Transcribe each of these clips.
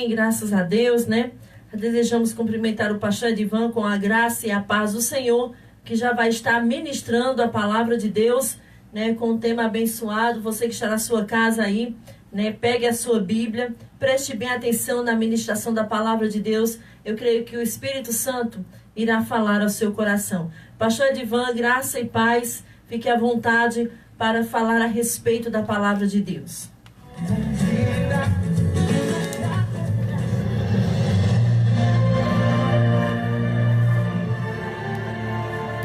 bem, graças a Deus, né? Desejamos cumprimentar o pastor Edivan com a graça e a paz do Senhor, que já vai estar ministrando a palavra de Deus, né, com um tema abençoado. Você que está na sua casa aí, né, pegue a sua Bíblia, preste bem atenção na ministração da palavra de Deus. Eu creio que o Espírito Santo irá falar ao seu coração. Pastor Edivan, graça e paz, fique à vontade para falar a respeito da palavra de Deus.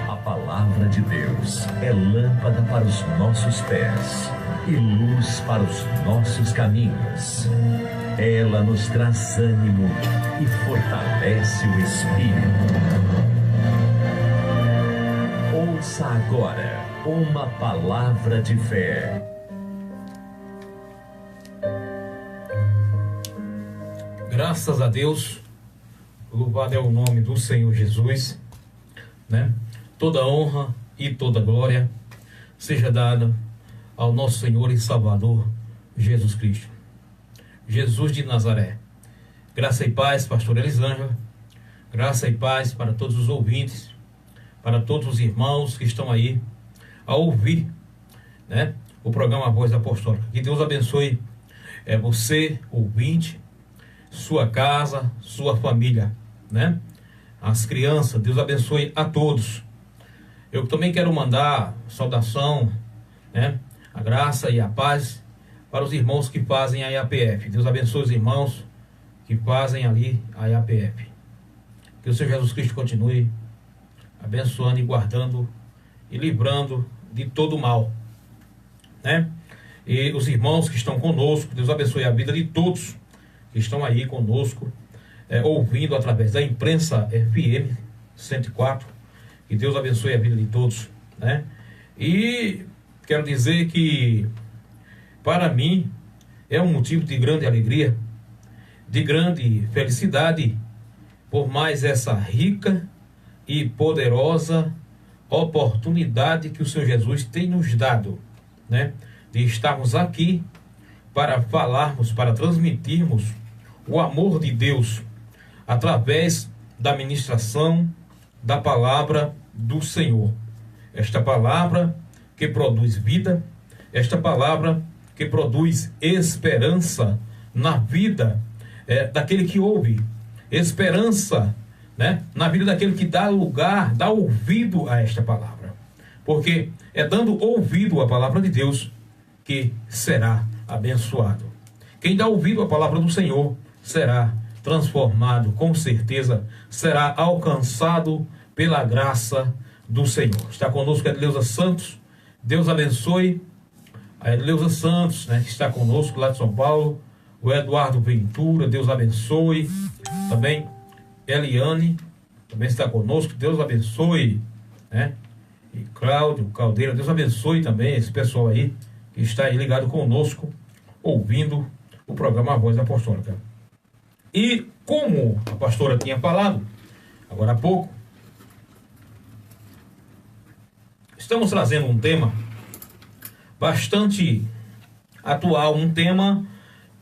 A palavra de Deus é lâmpada para os nossos pés e luz para os nossos caminhos. Ela nos traz ânimo e fortalece o espírito. Ouça agora uma palavra de fé. Graças a Deus, louvado é o nome do Senhor Jesus, né? Toda honra e toda glória seja dada ao nosso Senhor e Salvador Jesus Cristo. Jesus de Nazaré. Graça e paz, pastor Elisângela. Graça e paz para todos os ouvintes, para todos os irmãos que estão aí a ouvir, né, o programa Voz Apostólica. Que Deus abençoe você, ouvinte, sua casa, sua família, né? As crianças, Deus abençoe a todos. Eu também quero mandar saudação, né, a graça e a paz para os irmãos que fazem a IAPF. Deus abençoe os irmãos que fazem ali a IAPF. Que o Senhor Jesus Cristo continue abençoando e guardando e livrando de todo mal, né? E os irmãos que estão conosco, Deus abençoe a vida de todos que estão aí conosco, ouvindo através da imprensa FM 104. Que Deus abençoe a vida de todos, né? E quero dizer que para mim é um motivo de grande alegria, de grande felicidade, por mais essa rica e poderosa oportunidade que o Senhor Jesus tem nos dado, né, de estarmos aqui para falarmos, para transmitirmos o amor de Deus através da ministração da palavra do Senhor. Esta palavra que produz vida, esta palavra que produz esperança na vida daquele que ouve, esperança, né, na vida daquele que dá lugar, dá ouvido a esta palavra. Porque é dando ouvido à palavra de Deus que será abençoado. Quem dá ouvido à palavra do Senhor será transformado, com certeza será alcançado pela graça do Senhor. Está conosco a Edileuza Santos. Deus abençoe a Edileuza Santos, né, que está conosco lá de São Paulo. O Eduardo Ventura, Deus abençoe. Também Eliane também está conosco, Deus abençoe, né? E Cláudio Caldeira, Deus abençoe também esse pessoal aí que está aí ligado conosco, ouvindo o programa Voz Apostólica. E como a pastora tinha falado agora há pouco, estamos trazendo um tema bastante atual, um tema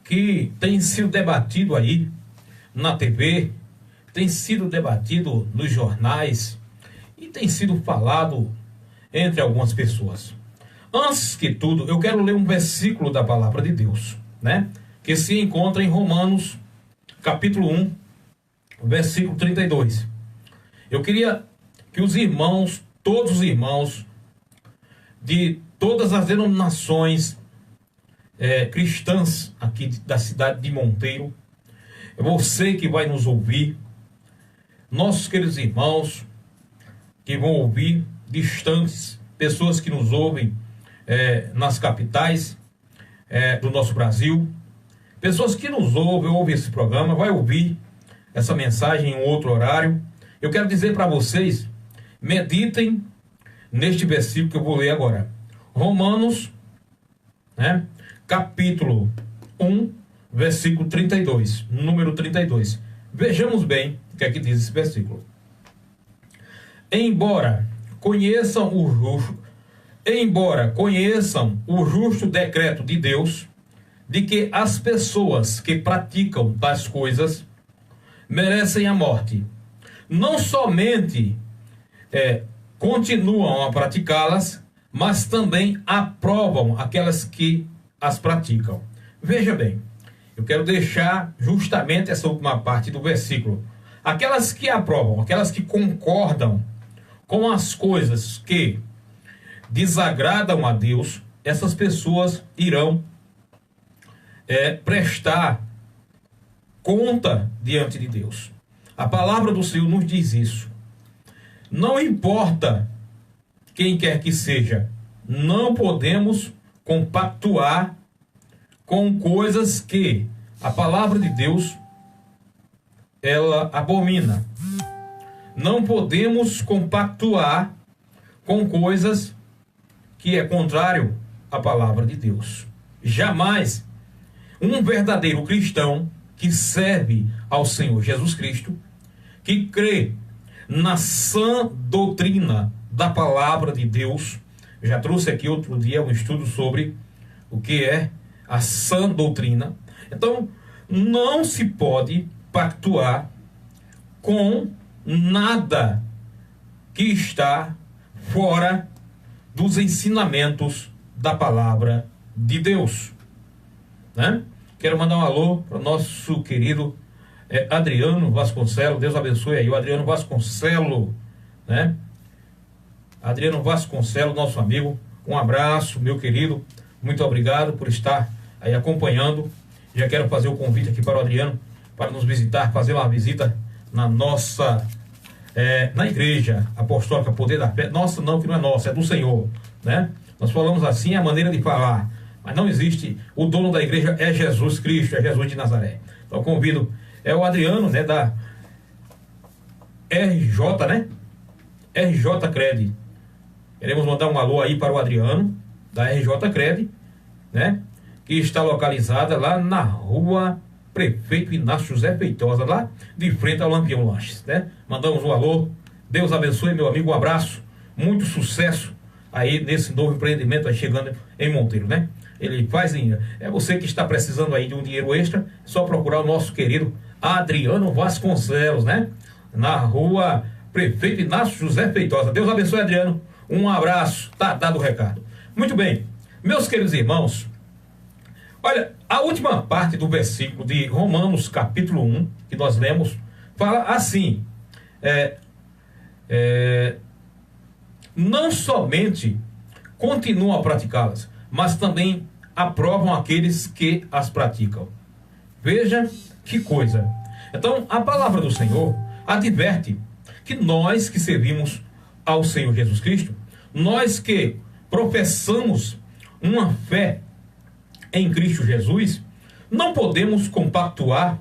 que tem sido debatido aí na TV, tem sido debatido nos jornais e tem sido falado entre algumas pessoas. Antes que tudo, eu quero ler um versículo da palavra de Deus, né, que se encontra em Romanos, capítulo 1, versículo 32. Eu queria que os irmãos, todos os irmãos de todas as denominações cristãs aqui da cidade de Monteiro, você que vai nos ouvir, nossos queridos irmãos que vão ouvir distantes, pessoas que nos ouvem nas capitais do nosso Brasil, pessoas que nos ouvem esse programa, vai ouvir essa mensagem em outro horário. Eu quero dizer para vocês, meditem neste versículo que eu vou ler agora. Romanos, né, capítulo 1, versículo 32, número 32. Vejamos bem o que é que diz esse versículo. Embora conheçam o justo decreto de Deus, de que as pessoas que praticam tais coisas merecem a morte. Não somente continuam a praticá-las, mas também aprovam aquelas que as praticam. Veja bem, eu quero deixar justamente essa última parte do versículo. Aquelas que aprovam, aquelas que concordam com as coisas que desagradam a Deus, essas pessoas irão prestar conta diante de Deus. A palavra do Senhor nos diz isso. Não importa quem quer que seja, não podemos compactuar com coisas que a palavra de Deus ela abomina. Não podemos compactuar com coisas que é contrário à palavra de Deus. Jamais um verdadeiro cristão que serve ao Senhor Jesus Cristo, que crê na sã doutrina da palavra de Deus. Eu já trouxe aqui outro dia um estudo sobre o que é a sã doutrina. Então, não se pode pactuar com nada que está fora dos ensinamentos da palavra de Deus, né? Quero mandar um alô para o nosso querido Adriano Vasconcelos. Deus abençoe aí o Adriano Vasconcelos, né? Adriano Vasconcelos, nosso amigo, um abraço, meu querido, muito obrigado por estar aí acompanhando. Já quero fazer o convite aqui para o Adriano para nos visitar, fazer uma visita na nossa na igreja apostólica Poder da Fé. Nossa, não, que não é nossa, é do Senhor, né? Nós falamos assim, a maneira de falar, mas não existe. O dono da igreja é Jesus Cristo, é Jesus de Nazaré. Então eu convido, o Adriano, né, da RJ, né? RJ Cred. Queremos mandar um alô aí para o Adriano, da RJ Cred, né? Que está localizada lá na rua Prefeito Inácio José Feitosa, lá de frente ao Lampião Lanches, né? Mandamos um alô, Deus abençoe, meu amigo, um abraço, muito sucesso aí nesse novo empreendimento aí chegando em Monteiro, né? Ele faz você que está precisando aí de um dinheiro extra, é só procurar o nosso querido Adriano Vasconcelos, né? Na rua Prefeito Inácio José Feitosa. Deus abençoe, Adriano, um abraço, tá dado o recado. Muito bem, meus queridos irmãos, olha, a última parte do versículo de Romanos capítulo 1, que nós lemos, fala assim, não somente continuam a praticá-las, mas também aprovam aqueles que as praticam. Veja que coisa. Então, a palavra do Senhor adverte que nós que servimos ao Senhor Jesus Cristo, nós que professamos uma fé em Cristo Jesus, não podemos compactuar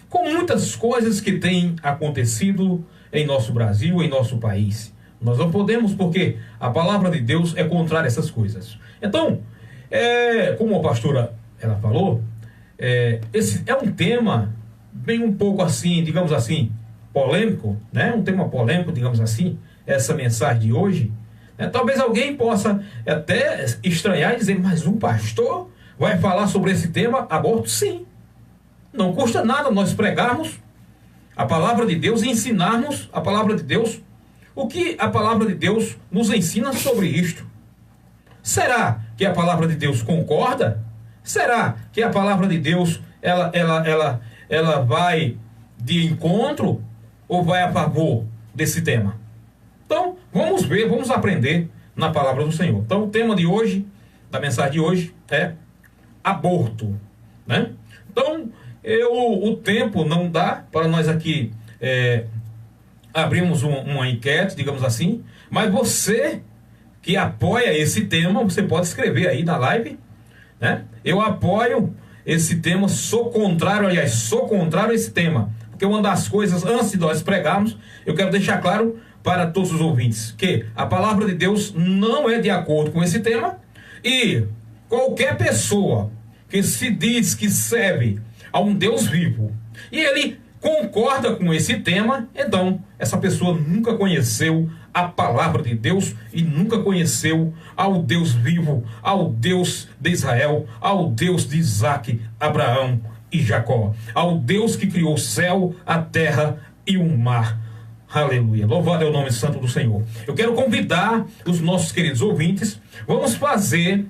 com muitas coisas que têm acontecido em nosso Brasil, em nosso país. Nós não podemos, porque a palavra de Deus é contrária a essas coisas. Então, como a pastora ela falou, esse é um tema bem um pouco assim, digamos assim, polêmico, né? Um tema polêmico, digamos assim, essa mensagem de hoje. Talvez alguém possa até estranhar e dizer, mas um pastor vai falar sobre esse tema, aborto? Sim. Não custa nada nós pregarmos a palavra de Deus e ensinarmos a palavra de Deus. O que a palavra de Deus nos ensina sobre isto? Será que a palavra de Deus concorda? Será que a palavra de Deus ela vai de encontro ou vai a favor desse tema? Então, vamos ver, vamos aprender na palavra do Senhor. Então, o tema de hoje, da mensagem de hoje, é aborto, né? Então, o tempo não dá para nós aqui abrirmos uma enquete, digamos assim, mas você que apoia esse tema, você pode escrever aí na live, né? Eu apoio esse tema, sou contrário a esse tema, porque uma das coisas, antes de nós pregarmos, eu quero deixar claro para todos os ouvintes, que a palavra de Deus não é de acordo com esse tema, e qualquer pessoa que se diz que serve a um Deus vivo, e ele concorda com esse tema, então essa pessoa nunca conheceu a palavra de Deus e nunca conheceu ao Deus vivo, ao Deus de Israel, ao Deus de Isaac, Abraão e Jacó, ao Deus que criou o céu, a terra e o mar. Aleluia, louvado é o nome santo do Senhor. Eu quero convidar os nossos queridos ouvintes, vamos fazer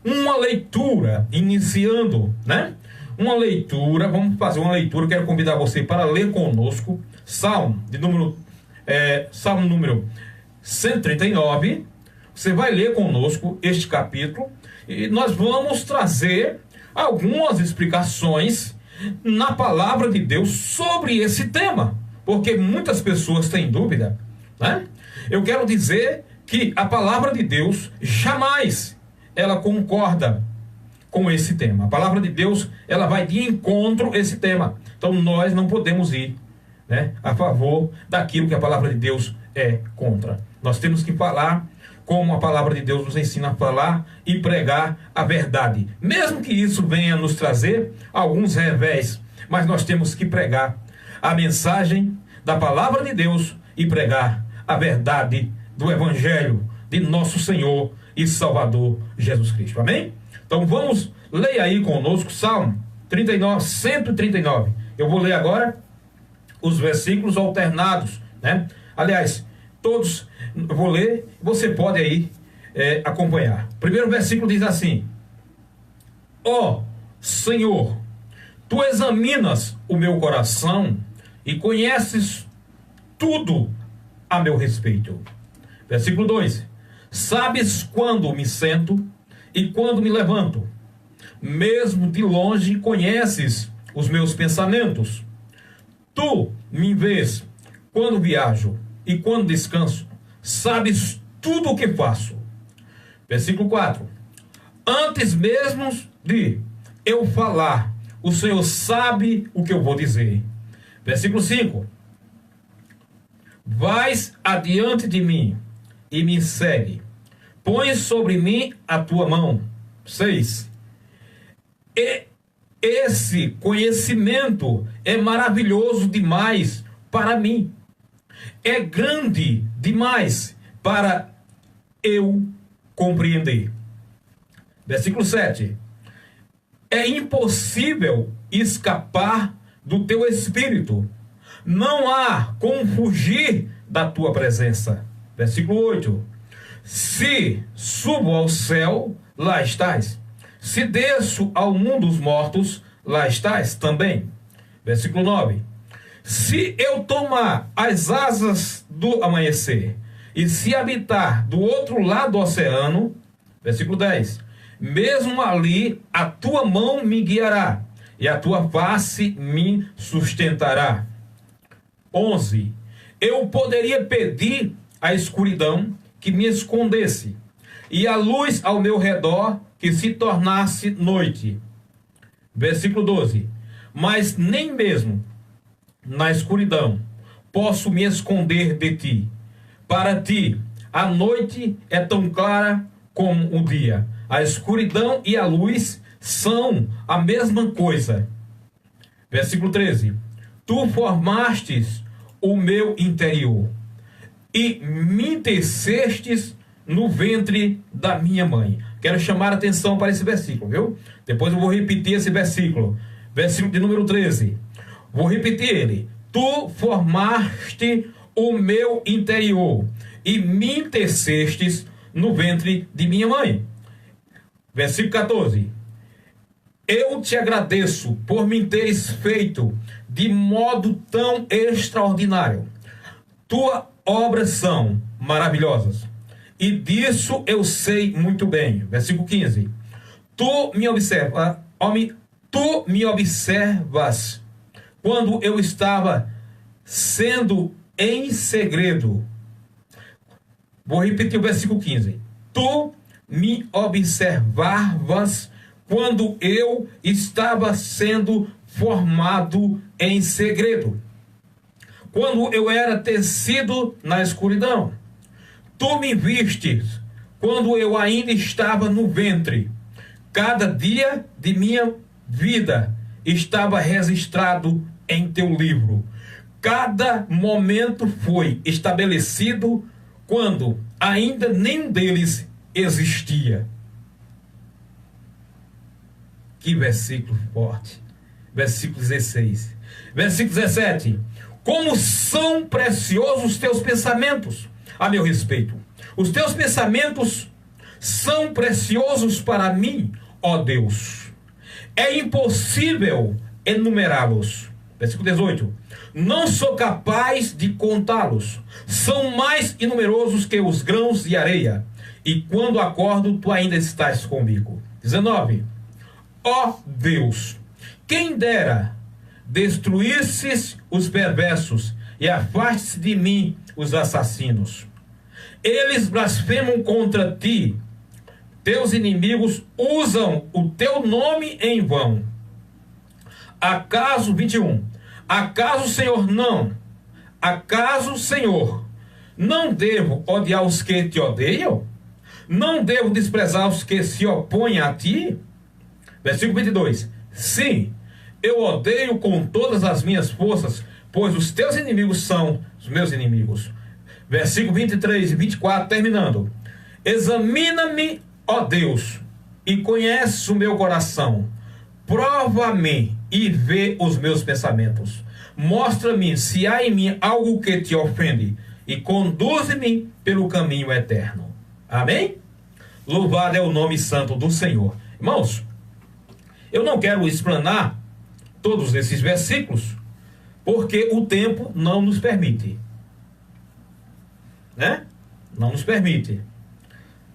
uma leitura, iniciando, né? Vamos fazer uma leitura. Quero convidar você para ler conosco Salmo número 139. Você vai ler conosco este capítulo e nós vamos trazer algumas explicações na palavra de Deus sobre esse tema, porque muitas pessoas têm dúvida, né? Eu quero dizer que a palavra de Deus jamais ela concorda com esse tema. A palavra de Deus, ela vai de encontro a esse tema. Então nós não podemos ir, né, a favor daquilo que a palavra de Deus é contra. Nós temos que falar como a palavra de Deus nos ensina a falar e pregar a verdade. Mesmo que isso venha nos trazer alguns revés, mas nós temos que pregar a mensagem da palavra de Deus e pregar a verdade do Evangelho de nosso Senhor e Salvador Jesus Cristo. Amém? Então vamos ler aí conosco Salmo 139. Eu vou ler agora os versículos alternados, né? Aliás, todos eu vou ler, você pode aí acompanhar. O primeiro versículo diz assim: Ó Senhor, Tu examinas o meu coração e conheces tudo a meu respeito. Versículo 2: Sabes quando me sento e quando me levanto, mesmo de longe conheces os meus pensamentos. Tu me vês quando viajo e quando descanso, sabes tudo o que faço. Versículo 4: Antes mesmo de eu falar, o Senhor sabe o que eu vou dizer. Versículo 5: Vais adiante de mim e me segue. Põe sobre mim a tua mão. 6. E esse conhecimento é maravilhoso demais para mim. É grande demais para eu compreender. Versículo 7. É impossível escapar do teu espírito. Não há como fugir da tua presença. Versículo 8. Se subo ao céu, lá estás. Se desço ao mundo dos mortos, lá estás também. Versículo 9. Se eu tomar as asas do amanhecer e se habitar do outro lado do oceano, versículo 10, mesmo ali a tua mão me guiará e a tua face me sustentará. 11. Eu poderia pedir à escuridão que me escondesse, e a luz ao meu redor que se tornasse noite. Versículo 12. Mas nem mesmo na escuridão posso me esconder de ti. Para ti, a noite é tão clara como o dia. A escuridão e a luz são a mesma coisa. Versículo 13. Tu formastes o meu interior e me tecestes no ventre da minha mãe. Quero chamar a atenção para esse versículo, viu? Depois eu vou repetir esse versículo. Versículo de número 13. Vou repetir ele. Tu formaste o meu interior e me tecestes no ventre de minha mãe. Versículo 14. Eu te agradeço por me teres feito de modo tão extraordinário. Tua obras são maravilhosas, e disso eu sei muito bem. Versículo 15. Tu me observas quando eu estava sendo em segredo. Vou repetir o versículo 15. Tu me observavas quando eu estava sendo formado em segredo, quando eu era tecido na escuridão. Tu me vistes quando eu ainda estava no ventre. Cada dia de minha vida estava registrado em teu livro. Cada momento foi estabelecido quando ainda nenhum deles existia. Que versículo forte. Versículo 16. Versículo 17. Como são preciosos os teus pensamentos a meu respeito. Os teus pensamentos são preciosos para mim, ó Deus. É impossível enumerá-los. Versículo 18. Não sou capaz de contá-los. São mais inumerosos que os grãos de areia. E quando acordo, tu ainda estás comigo. 19. Ó Deus, quem dera destruísses os perversos e afaste-se de mim os assassinos. Eles blasfemam contra ti. Teus inimigos usam o teu nome em vão. Acaso, 21, acaso, Senhor, não devo odiar os que te odeiam? Não devo desprezar os que se opõem a ti? Versículo 22, sim, eu odeio com todas as minhas forças, pois os teus inimigos são os meus inimigos. Versículo 23 e 24, terminando. Examina-me, ó Deus, e conheces o meu coração. Prova-me e vê os meus pensamentos. Mostra-me se há em mim algo que te ofende e conduze-me pelo caminho eterno. Amém? Louvado é o nome santo do Senhor. Irmãos, eu não quero explanar todos esses versículos, porque o tempo não nos permite. Né? Não nos permite.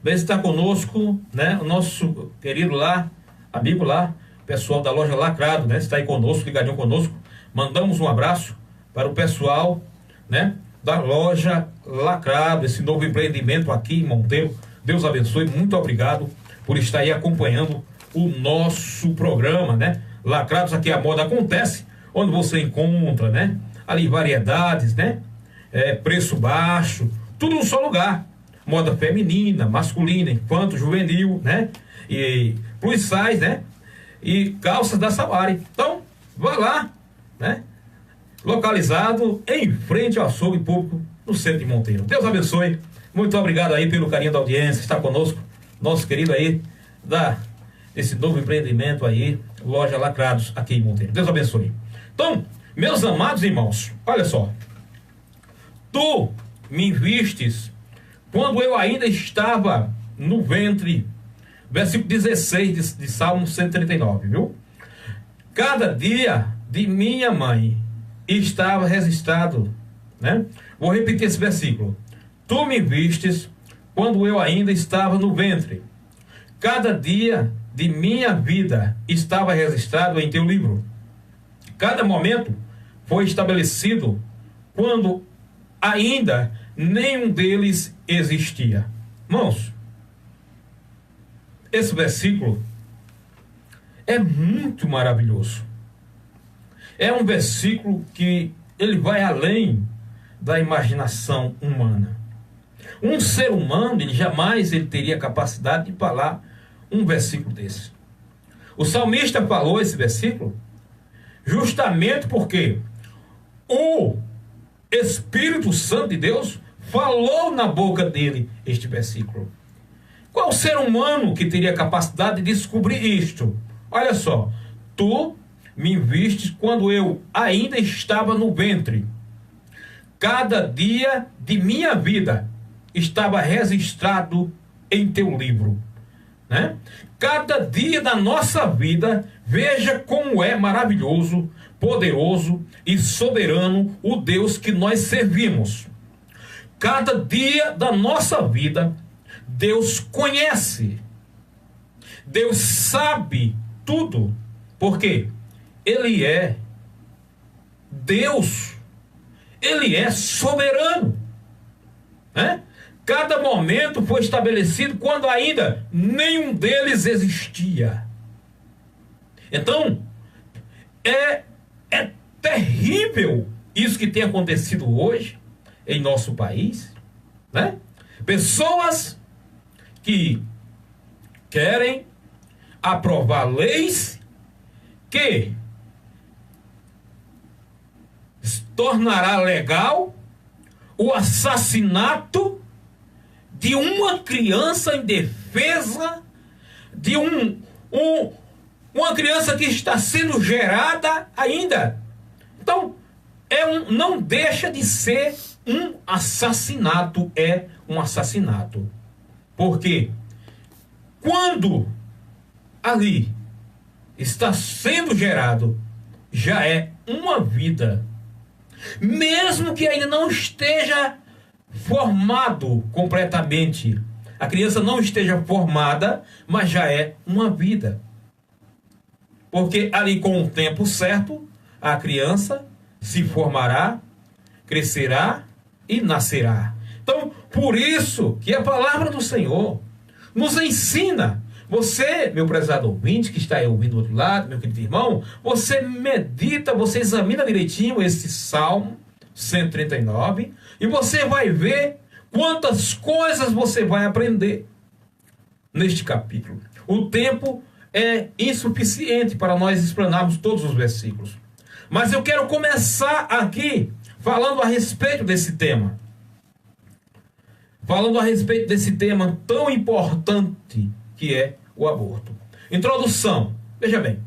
Vem estar conosco, né? O nosso querido lá, amigo lá, pessoal da loja Lacrado, né? Está aí conosco, ligadinho conosco. Mandamos um abraço para o pessoal, né? Da loja Lacrado, esse novo empreendimento aqui em Monteiro. Deus abençoe, muito obrigado por estar aí acompanhando o nosso programa, né? Lacrados, aqui a moda acontece, onde você encontra, né? Ali variedades, né? Preço baixo, tudo num só lugar. Moda feminina, masculina, infanto, juvenil, né? E plus size, né? E calças da Sawari. Então, vá lá, né? Localizado em frente ao açougue público no centro de Monteiro. Deus abençoe. Muito obrigado aí pelo carinho da audiência. Está conosco, nosso querido aí, desse novo empreendimento aí, loja Lacrados, aqui em Monteiro. Deus abençoe. Então, meus amados irmãos, olha só. Tu me vistes quando eu ainda estava no ventre. Versículo 16 de Salmo 139, viu? Cada dia de minha mãe estava registrado, né? Vou repetir esse versículo. Tu me vistes quando eu ainda estava no ventre. Cada dia de minha vida estava registrado em teu livro. Cada momento foi estabelecido quando ainda nenhum deles existia. Irmãos, esse versículo é muito maravilhoso. É um versículo que ele vai além da imaginação humana. Um ser humano, ele teria capacidade de falar um versículo desse. O salmista falou esse versículo justamente porque o Espírito Santo de Deus falou na boca dele este versículo. Qual ser humano que teria capacidade de descobrir isto? Olha só. Tu me vistes quando eu ainda estava no ventre. Cada dia de minha vida estava registrado em teu livro, né? Cada dia da nossa vida, veja como é maravilhoso, poderoso e soberano o Deus que nós servimos. Cada dia da nossa vida, Deus conhece, Deus sabe tudo, porque Ele é Deus, Ele é soberano, né? Cada momento foi estabelecido quando ainda nenhum deles existia. Então, é terrível isso que tem acontecido hoje em nosso país, né? Pessoas que querem aprovar leis que tornará legal o assassinato de uma criança em defesa de uma criança que está sendo gerada ainda. Então, não deixa de ser um assassinato, é um assassinato. Porque quando ali está sendo gerado, já é uma vida. Mesmo que ainda não esteja formado completamente, a criança não esteja formada, mas já é uma vida. Porque ali, com o tempo certo, a criança se formará, crescerá e nascerá. Então, por isso que a palavra do Senhor nos ensina. Você, meu prezado ouvinte, que está aí ouvindo do outro lado, meu querido irmão, você medita, você examina direitinho esse Salmo 139 e você vai ver quantas coisas você vai aprender neste capítulo. O tempo é insuficiente para nós explanarmos todos os versículos. Mas eu quero começar aqui falando a respeito desse tema. Falando a respeito desse tema tão importante que é o aborto. Introdução. Veja bem.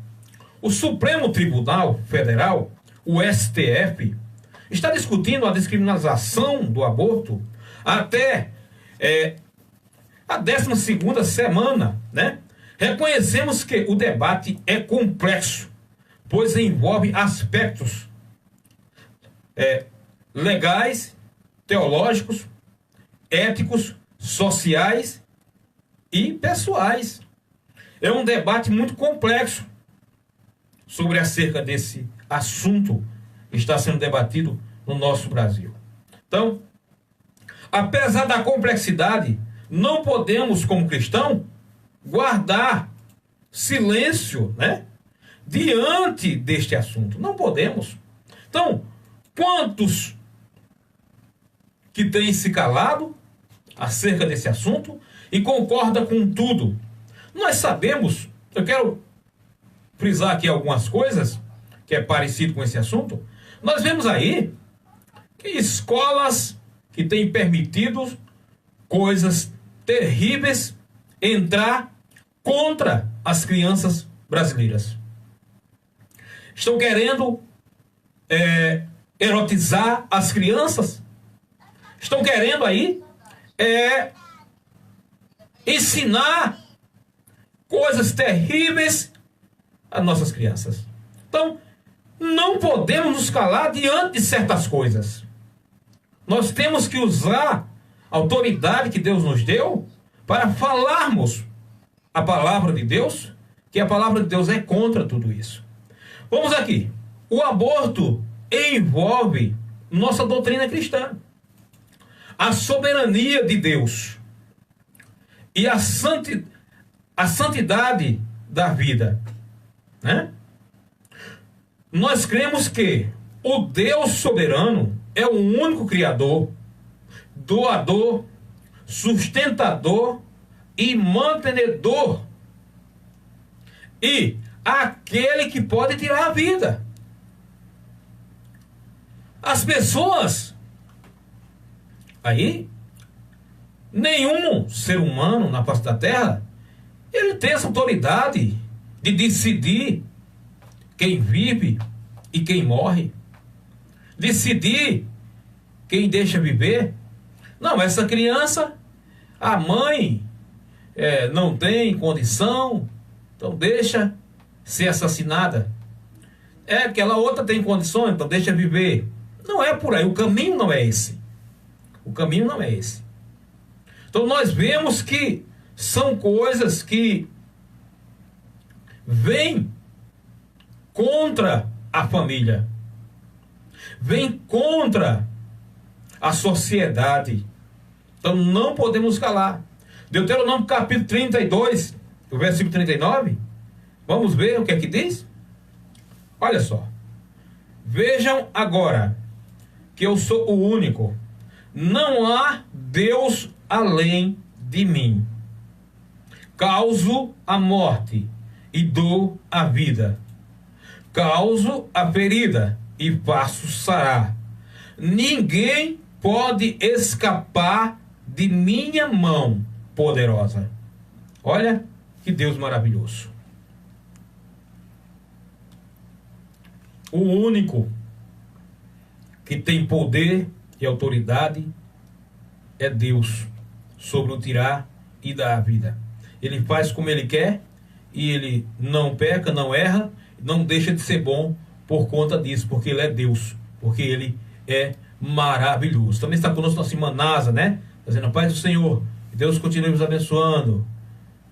O Supremo Tribunal Federal, o STF, está discutindo a descriminalização do aborto até a 12ª semana, né? Reconhecemos que o debate é complexo, pois envolve aspectos legais, teológicos, éticos, sociais e pessoais. É um debate muito complexo sobre acerca desse assunto que está sendo debatido no nosso Brasil. Então, apesar da complexidade, não podemos, como cristão, guardar silêncio, né, diante deste assunto. Não podemos. Então, quantos que têm se calado acerca desse assunto e concorda com tudo? Nós sabemos, eu quero frisar aqui algumas coisas que é parecido com esse assunto. Nós vemos aí que escolas que têm permitido coisas terríveis entrar contra as crianças brasileiras. Estão querendo erotizar as crianças. Estão querendo aí ensinar coisas terríveis às nossas crianças. Então, não podemos nos calar diante de certas coisas. Nós temos que usar a autoridade que Deus nos deu para falarmos a palavra de Deus, que a palavra de Deus é contra tudo isso. Vamos aqui. O aborto envolve nossa doutrina cristã, a soberania de Deus e a santidade da vida, né? Nós cremos que o Deus soberano é o único criador, doador, sustentador e mantenedor, e aquele que pode tirar a vida. As pessoas aí, nenhum ser humano na face da terra, ele tem essa autoridade de decidir quem vive e quem morre, decidir quem deixa viver. Não, essa criança, a mãe não tem condição, então deixa ser assassinada. Aquela outra tem condições, então deixa viver. Não é por aí, o caminho não é esse. O caminho não é esse. Então nós vemos que são coisas que vêm contra a família, vêm contra a sociedade. Então não podemos calar. Deuteronômio capítulo 32, o versículo 39. Vamos ver o que é que diz? Olha só. Vejam agora que eu sou o único. Não há Deus além de mim. Causo a morte e dou a vida. Causo a ferida e faço sarar. Ninguém pode escapar de minha mão poderosa. Olha que Deus maravilhoso. O único que tem poder e autoridade é Deus sobre o tirar e dar a vida. Ele faz como Ele quer e Ele não peca, não erra, não deixa de ser bom por conta disso, porque Ele é Deus, porque Ele é maravilhoso. Também está conosco nossa irmã Nasa, né? Fazendo a paz do Senhor. Que Deus continue nos abençoando.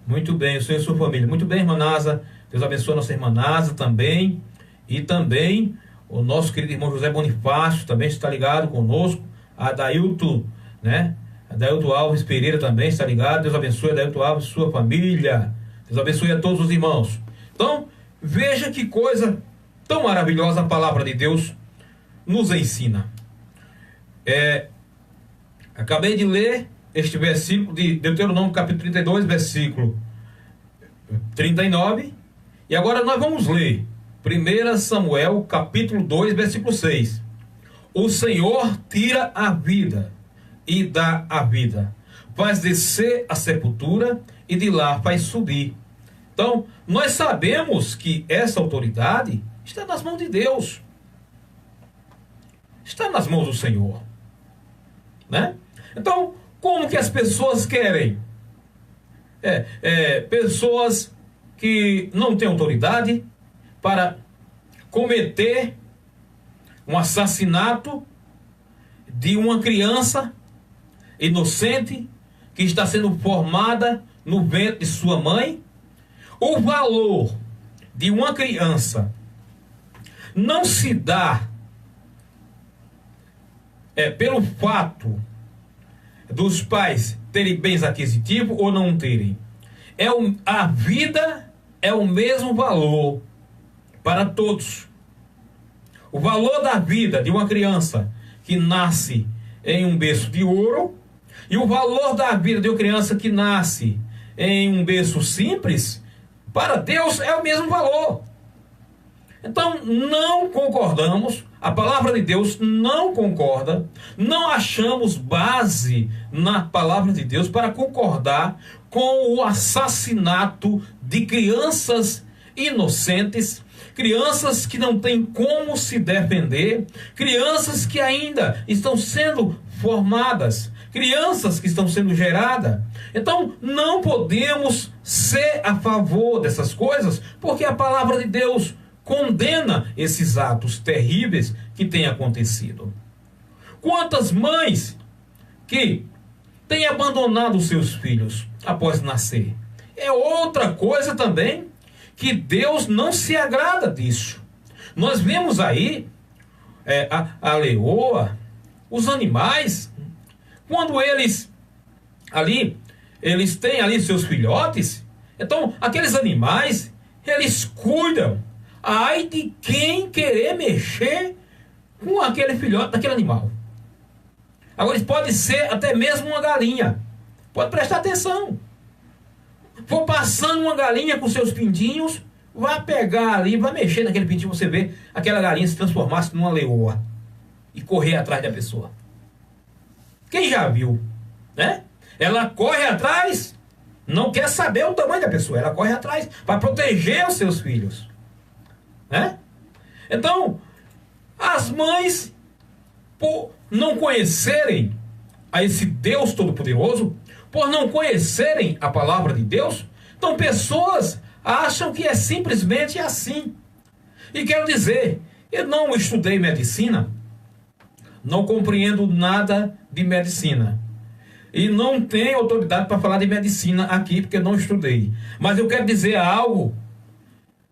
Muito bem, o Senhor e sua família. Muito bem, irmã Nasa. Deus abençoe a nossa irmã Nasa também. E também o nosso querido irmão José Bonifácio também está ligado conosco. Adailto, né? Adailto Alves Pereira também está ligado. Deus abençoe Adailto Alves e sua família. Deus abençoe a todos os irmãos. Então, veja que coisa tão maravilhosa a palavra de Deus nos ensina. Acabei de ler este versículo de Deuteronômio capítulo 32, versículo 39. E agora nós vamos ler 1 Samuel capítulo 2, versículo 6. O Senhor tira a vida e dá a vida, faz descer a sepultura e de lá faz subir. Então, nós sabemos que essa autoridade está nas mãos de Deus. Está nas mãos do Senhor, né? Então, como que as pessoas querem? Pessoas que não têm autoridade para cometer um assassinato de uma criança inocente que está sendo formada no ventre de sua mãe. O valor de uma criança não se dá pelo fato dos pais terem bens aquisitivos ou não terem. A vida é o mesmo valor para todos. O valor da vida de uma criança que nasce em um berço de ouro e o valor da vida de uma criança que nasce em um berço simples, para Deus é o mesmo valor. Então, não concordamos, a palavra de Deus não concorda, não achamos base na palavra de Deus para concordar com o assassinato de crianças inocentes, crianças que não têm como se defender, crianças que ainda estão sendo formadas, crianças que estão sendo geradas. Então, não podemos ser a favor dessas coisas, porque a palavra de Deus condena esses atos terríveis que têm acontecido. Quantas mães que têm abandonado os seus filhos após nascer? É outra coisa também que Deus não se agrada disso. Nós vemos aí a leoa, os animais, quando eles têm ali seus filhotes, então aqueles animais, eles cuidam. Ai de quem querer mexer com aquele filhote daquele animal. Agora, isso pode ser até mesmo uma galinha. Pode prestar atenção. For passando uma galinha com seus pintinhos, vai pegar ali, vai mexer naquele pintinho, você vê aquela galinha se transformar-se numa leoa e correr atrás da pessoa. Quem já viu, né? Ela corre atrás, não quer saber o tamanho da pessoa, ela corre atrás para proteger os seus filhos, né? Então, as mães, por não conhecerem a esse Deus Todo-Poderoso, por não conhecerem a palavra de Deus, então pessoas acham que é simplesmente assim. E quero dizer, eu não estudei medicina, não compreendo nada de medicina. E não tenho autoridade para falar de medicina aqui, porque eu não estudei. Mas eu quero dizer algo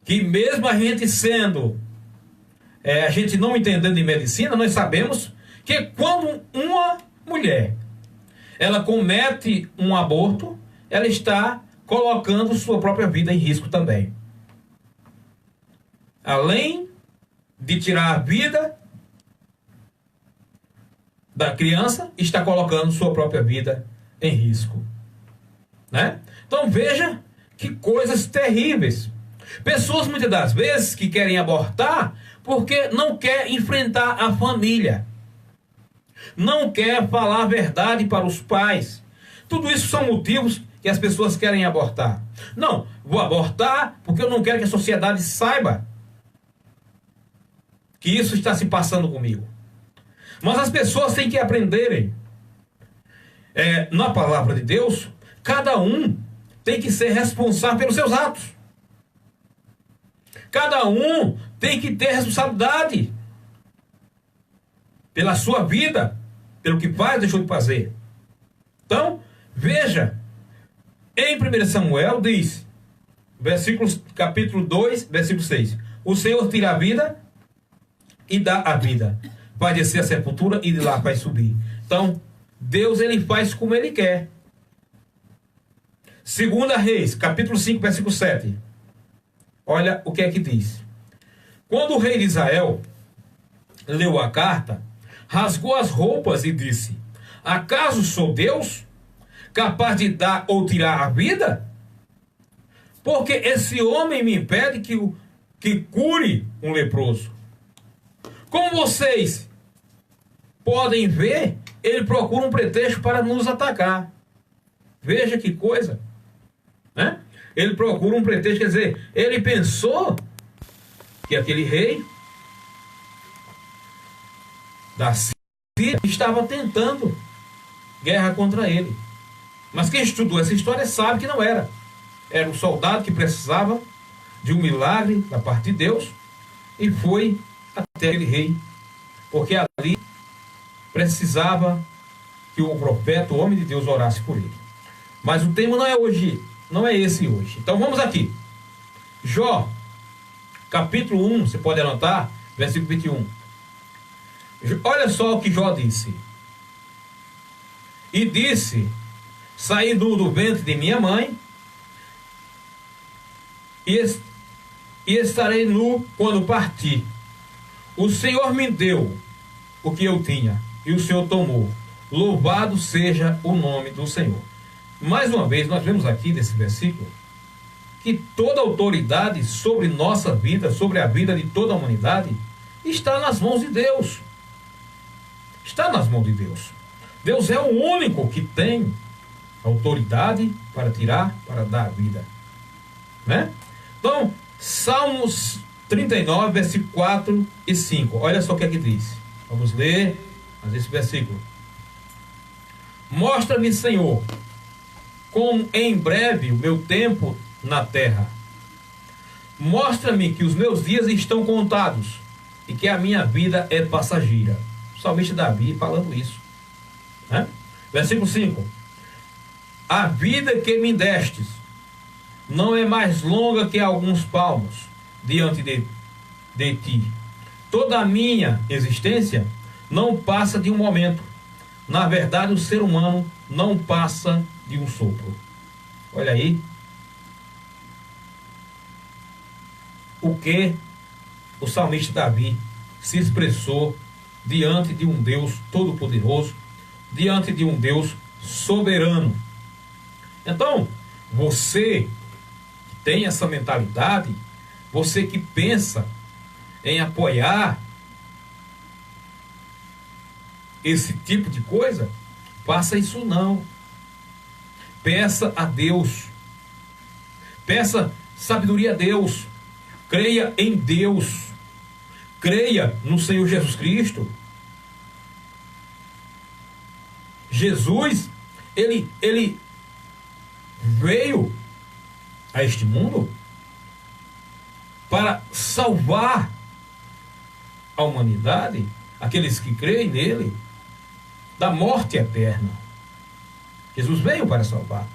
que mesmo a gente sendo, a gente não entendendo de medicina, nós sabemos que quando uma mulher, ela comete um aborto, ela está colocando sua própria vida em risco também. Além de tirar a vida da criança, está colocando sua própria vida em risco, né? Então veja que coisas terríveis. Pessoas muitas das vezes que querem abortar porque não quer enfrentar a família. não quer falar a verdade para os pais. Tudo isso são motivos que as pessoas querem abortar. Não, vou abortar porque eu não quero que a sociedade saiba que isso está se passando comigo. Mas as pessoas têm que aprenderem. Na palavra de Deus, cada um tem que ser responsável pelos seus atos. Cada um tem que ter responsabilidade pela sua vida, pelo que faz, deixou de fazer. Então, veja, em 1 Samuel diz, capítulo 2, versículo 6, o Senhor tira a vida e dá a vida, vai descer a sepultura e de lá vai subir. Então, Deus, ele faz como ele quer. 2 Reis, capítulo 5, versículo 7. Olha o que é que diz. Quando o rei de Israel leu a carta, rasgou as roupas e disse: acaso sou Deus, capaz de dar ou tirar a vida? Porque esse homem me impede que cure um leproso. Como vocês podem ver, ele procura um pretexto para nos atacar. Veja que coisa, né? Ele procura um pretexto, quer dizer, ele pensou que aquele rei da Síria estava tentando guerra contra ele. Mas quem estudou essa história sabe que não era. Era um soldado que precisava de um milagre da parte de Deus e foi até aquele rei, porque ali precisava que o profeta, o homem de Deus, orasse por ele. Mas o tema não é hoje, não é esse hoje. Então vamos aqui. Jó, capítulo 1, você pode anotar, versículo 21. Olha só o que Jó disse. E disse: saí do ventre de minha mãe e estarei nu quando partir. O Senhor me deu o que eu tinha e o Senhor tomou. Louvado seja o nome do Senhor. Mais uma vez, nós vemos aqui nesse versículo que toda autoridade sobre nossa vida, sobre a vida de toda a humanidade, está nas mãos de Deus. Está nas mãos de Deus. Deus é o único que tem autoridade para tirar, para dar a vida, né? Então, Salmos 39, versículo 4 e 5. Olha só o que é que diz. Vamos ler esse versículo. Mostra-me, Senhor, como em breve o meu tempo na terra. Mostra-me que os meus dias estão contados e que a minha vida é passageira. O salmista Davi falando isso, né? Versículo 5. A vida que me destes não é mais longa que alguns palmos diante de ti. Toda a minha existência não passa de um momento. Na verdade, o ser humano não passa de um sopro. Olha aí o que o salmista Davi se expressou diante de um Deus todo-poderoso, diante de um Deus soberano. Então, você que tem essa mentalidade, você que pensa em apoiar esse tipo de coisa, faça isso não. Peça a Deus. Peça sabedoria a Deus. Creia em Deus. Creia no Senhor Jesus Cristo. Jesus, ele veio a este mundo para salvar a humanidade, aqueles que creem nele, da morte eterna. Jesus veio para salvar.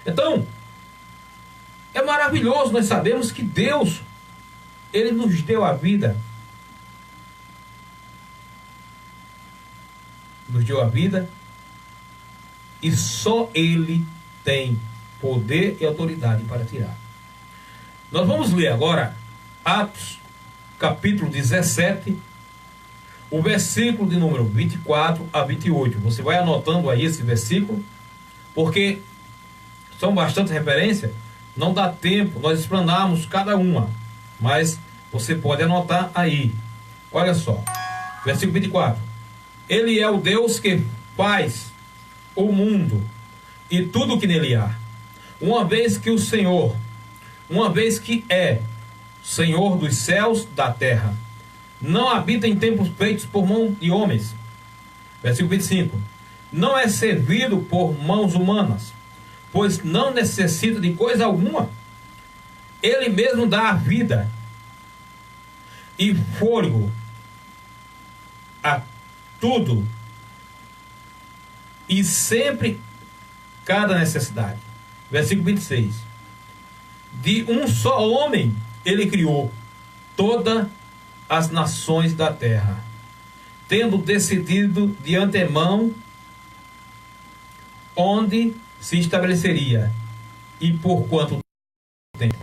Então, é maravilhoso nós sabemos que Deus, ele nos deu a vida. Nos deu a vida e só ele tem poder e autoridade para tirar. Nós vamos ler agora Atos, capítulo 17, o versículo de número 24 a 28. Você vai anotando aí esse versículo, porque são bastante referências, não dá tempo nós explanarmos cada uma, mas você pode anotar aí. Olha só, versículo 24. Ele é o Deus que faz o mundo e tudo que nele há. Uma vez que é Senhor dos céus, da terra, não habita em templos feitos por mão de homens. Versículo 25. Não é servido por mãos humanas, pois não necessita de coisa alguma. Ele mesmo dá a vida e fôlego a tudo e sempre cada necessidade. Versículo 26. De um só homem ele criou todas as nações da terra, tendo decidido de antemão onde se estabeleceria e por quanto tempo.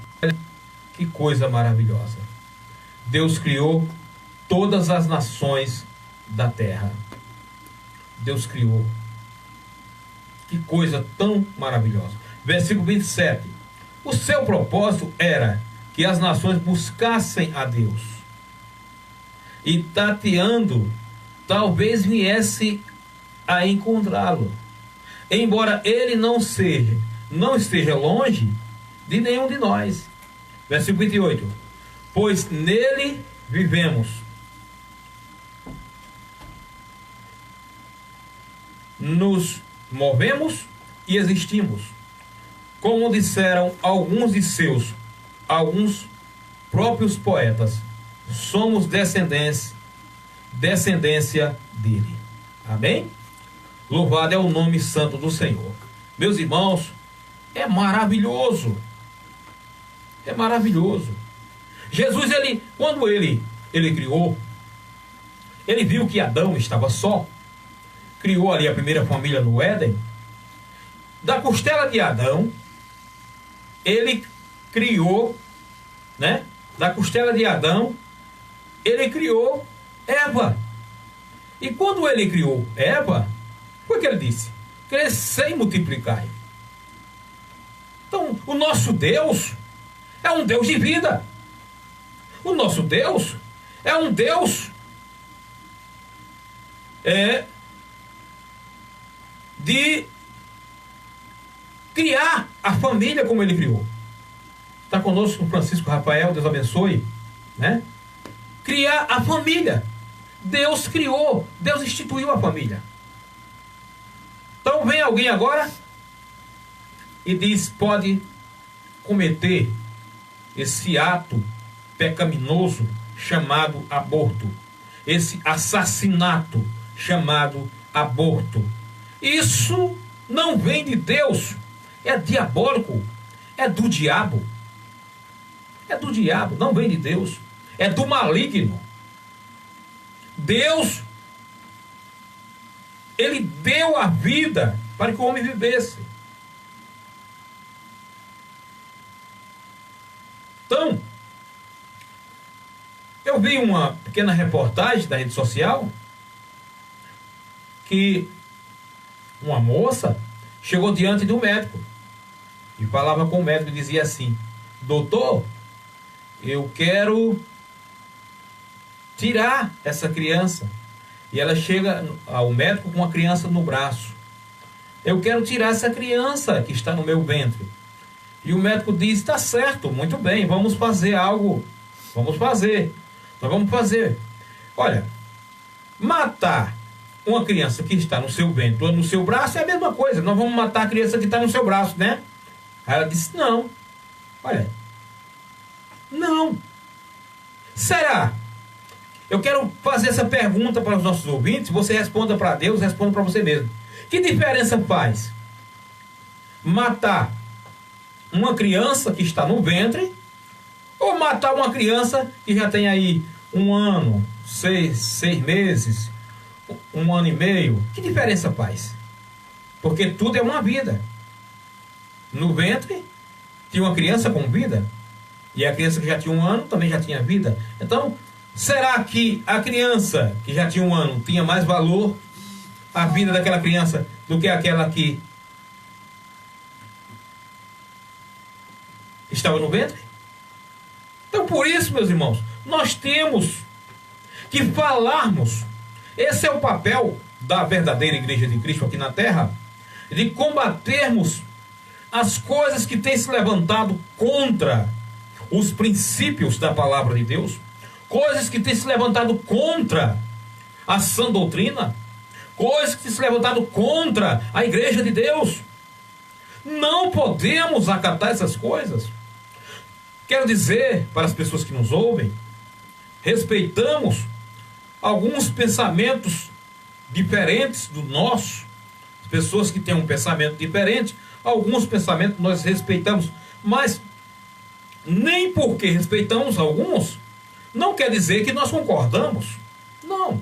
Que coisa maravilhosa! Deus criou todas as nações da terra. Deus criou. Que coisa tão maravilhosa. Versículo 27. O seu propósito era que as nações buscassem a Deus. E tateando, talvez viesse a encontrá-lo. Embora ele não esteja longe de nenhum de nós. Versículo 28. Pois nele vivemos, nos movemos e existimos. Como disseram alguns próprios poetas, somos descendência dele. Amém? Louvado é o nome santo do Senhor. Meus irmãos, é maravilhoso. É maravilhoso. Jesus, quando ele criou, ele viu que Adão estava só. Criou ali a primeira família no Éden. Da costela de Adão, ele criou, né? Da costela de Adão, ele criou Eva. E quando ele criou Eva, foi o que ele disse: crescei e multiplicai. Então, o nosso Deus é um Deus de vida. O nosso Deus é um Deus de criar a família como ele criou. Está conosco o Francisco Rafael, Deus abençoe, né? Criar a família. Deus criou, Deus instituiu a família. Então vem alguém agora e diz: pode cometer esse ato pecaminoso chamado aborto, esse assassinato chamado aborto. Isso não vem de Deus, é diabólico, é do diabo. É do diabo, não vem de Deus, é do maligno. Deus, ele deu a vida para que o homem vivesse. Então, eu vi uma pequena reportagem da rede social que uma moça chegou diante do médico e falava com o médico e dizia assim: doutor, eu quero tirar essa criança. E ela chega ao médico com uma criança no braço: eu quero tirar essa criança que está no meu ventre. E o médico diz: está certo, muito bem, vamos fazer algo. Vamos fazer. Nós vamos fazer. Olha, matar uma criança que está no seu ventre ou no seu braço é a mesma coisa. Nós vamos matar a criança que está no seu braço, né? Aí ela disse: não. Olha, não. Será? Eu quero fazer essa pergunta para os nossos ouvintes. Você responda para Deus, responda para você mesmo. Que diferença faz matar uma criança que está no ventre ou matar uma criança que já tem aí 1 ano, 6 meses, 1 ano e meio? Que diferença faz? Porque tudo é uma vida. No ventre tinha uma criança com vida, e a criança que já tinha 1 ano também já tinha vida. Então, será que a criança que já tinha 1 ano tinha mais valor, a vida daquela criança, do que aquela que estava no ventre? Então, por isso, meus irmãos, nós temos que falarmos Esse é o papel da verdadeira igreja de Cristo aqui na terra, de combatermos as coisas que têm se levantado contra os princípios da palavra de Deus, coisas que têm se levantado contra a sã doutrina, coisas que têm se levantado contra a igreja de Deus. Não podemos acatar essas coisas. Quero dizer para as pessoas que nos ouvem, respeitamos alguns pensamentos diferentes do nosso, pessoas que têm um pensamento diferente, alguns pensamentos nós respeitamos, mas nem porque respeitamos alguns, não quer dizer que nós concordamos. Não,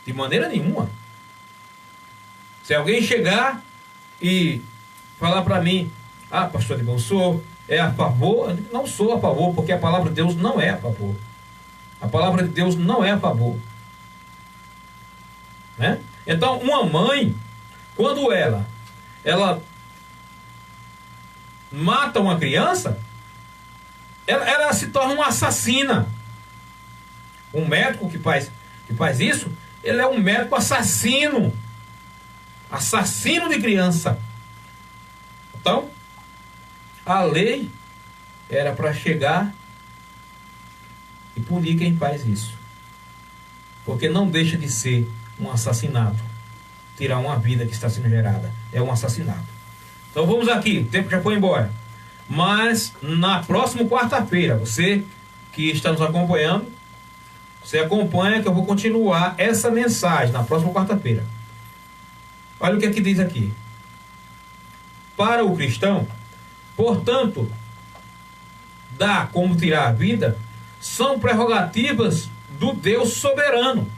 de maneira nenhuma. Se alguém chegar e falar para mim, pastor Edmar, o senhor é a favor? Eu não sou a favor, porque a palavra de Deus não é a favor. A palavra de Deus não é a favor, né? Então, uma mãe, quando ela mata uma criança, ela se torna uma assassina. Um médico que faz isso, ele é um médico assassino de criança. Então, a lei era para chegar e punir quem faz isso, porque não deixa de ser um assassinato. Tirar uma vida que está sendo gerada é um assassinato. Então vamos aqui, o tempo já foi embora, mas na próxima quarta-feira, você que está nos acompanhando, você acompanha que eu vou continuar essa mensagem na próxima quarta-feira. Olha o que diz aqui: para o cristão, portanto, dar como tirar a vida são prerrogativas do Deus soberano.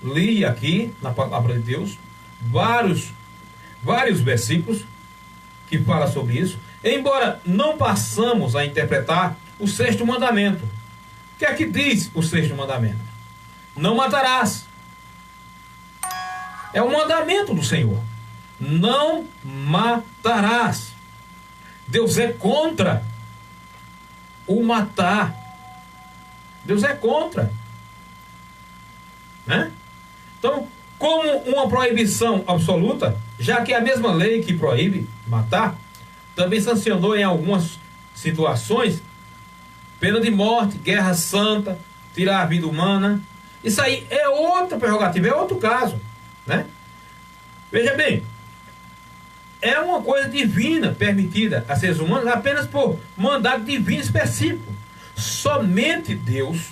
Li aqui na palavra de Deus vários versículos que falam sobre isso, embora não passamos a interpretar o sexto mandamento. O que é que diz o sexto mandamento? Não matarás. É o mandamento do Senhor. Não matarás. Deus é contra o matar. Deus é contra, né? Então, como uma proibição absoluta, já que a mesma lei que proíbe matar, também sancionou em algumas situações pena de morte, guerra santa, tirar a vida humana. Isso aí é outra prerrogativa, é outro caso, né? Veja bem, é uma coisa divina permitida a seres humanos apenas por mandado divino específico. Somente Deus,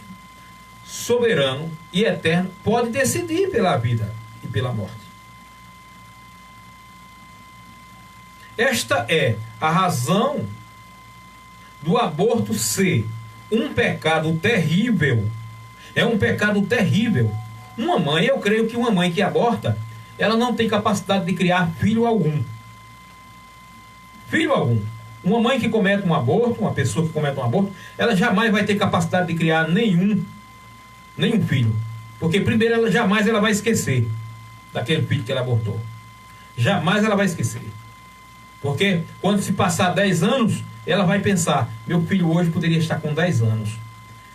soberano e eterno, pode decidir pela vida e pela morte. Esta é a razão do aborto ser um pecado terrível. É um pecado terrível. Uma mãe, eu creio que uma mãe que aborta, ela não tem capacidade de criar filho algum. Filho algum. Uma mãe que comete um aborto, uma pessoa que comete um aborto, ela jamais vai ter capacidade de criar nenhum filho. Porque primeiro ela jamais vai esquecer daquele filho que ela abortou. Jamais ela vai esquecer. Porque quando se passar 10 anos, ela vai pensar, meu filho hoje poderia estar com 10 anos.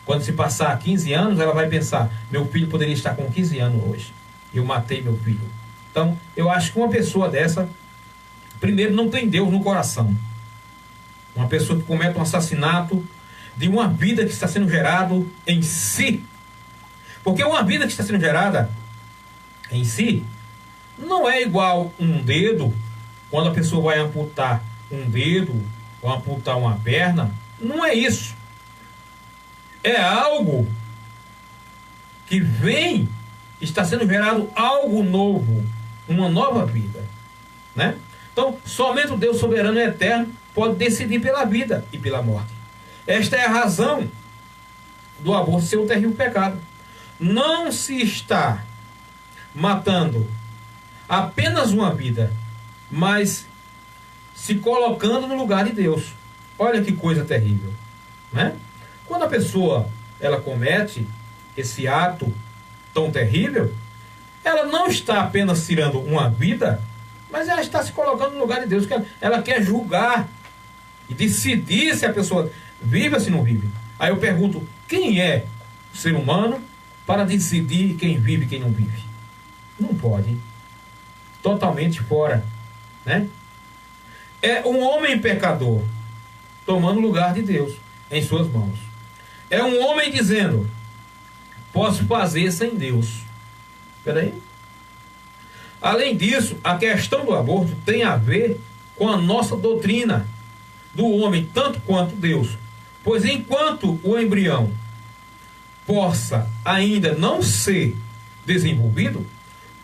Quando se passar 15 anos, ela vai pensar, meu filho poderia estar com 15 anos hoje. Eu matei meu filho. Então, eu acho que uma pessoa dessa, primeiro, não tem Deus no coração. Uma pessoa que comete um assassinato de uma vida que está sendo gerada em si. Porque uma vida que está sendo gerada em si não é igual um dedo. Quando a pessoa vai amputar um dedo ou amputar uma perna, não é isso. É algo que está sendo gerado algo novo, uma nova vida, né? Então, somente o Deus soberano e eterno pode decidir pela vida e pela morte. Esta é a razão do aborto ser um terrível pecado. Não se está matando apenas uma vida, mas se colocando no lugar de Deus. Olha que coisa terrível, né? Quando a pessoa ela comete esse ato tão terrível, ela não está apenas tirando uma vida, mas ela está se colocando no lugar de Deus, que ela quer julgar e decidir se a pessoa vive ou se não vive. Aí eu pergunto, quem é o ser humano para decidir quem vive e quem não vive. Não pode. Totalmente fora, né? É um homem pecador tomando o lugar de Deus em suas mãos. É um homem dizendo: posso fazer sem Deus. Espera aí. Além disso, a questão do aborto tem a ver com a nossa doutrina do homem, tanto quanto Deus. Pois enquanto o embrião possa ainda não ser desenvolvido,